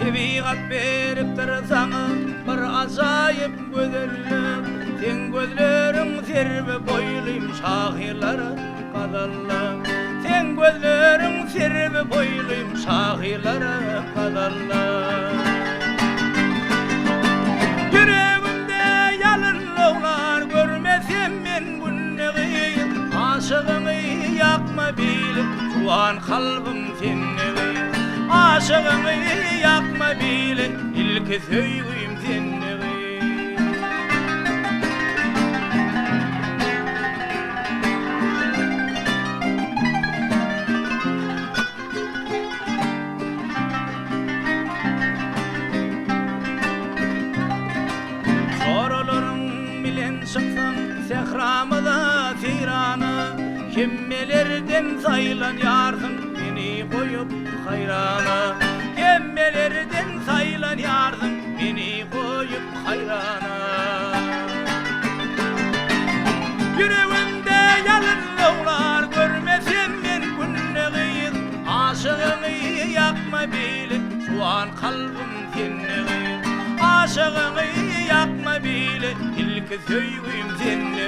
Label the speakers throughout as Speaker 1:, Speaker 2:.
Speaker 1: Tebigat beripdir sana bir azayip gözellik. Sen gözlerin serbe boyluyum şahirlara kadalla. Sen gözlerin serbe boyluyum şahirlara kadalla. Yüreğimde yalınlıklar görmesem men günneği. Aşığını yakma bilip şu an kalbim senne. Aşığını yakma bilip ilk söyleyeyim senne. Sehramıda seyranı Kemmelerden sayılan yarsın beni koyup hayrana. Kemmelerden sayılan yarsın beni koyup hayrana. Yüreğimde yalınlıklar görmesem men günneği. Aşığını yakma bilip şu an kalbim senne. Aşığını yakma bile ilk söyleyeyim senne.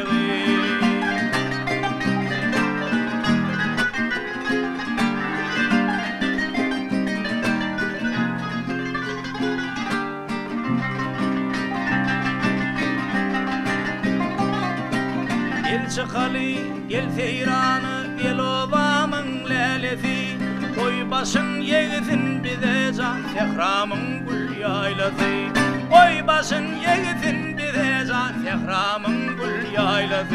Speaker 1: Gel çıkalı, gel seyranı, gel obamın lelesi. Koy başın yeğsin bize can, sehramın gül yaylası. Koy başın yeğsin bize can, sehramın gül yaylası.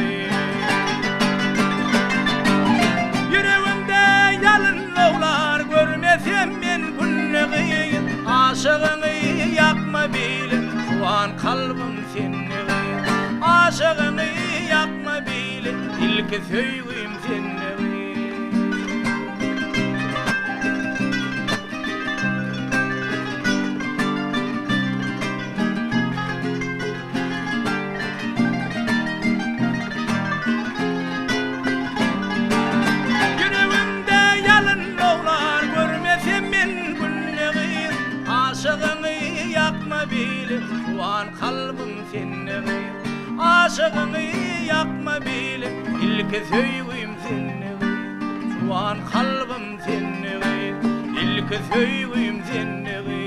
Speaker 1: Yüreğimde yalınlıklar görmesem men günneği. Aşığını yakma bilip şu an kalbim senne. Aşığını yakma bilip ilk söyleyeyim senne. Şu an kalbim senne. Aşığını yakma bilip ilk söyleyeyim senne. Şu an kalbim senne. İlk söyleyeyim senne.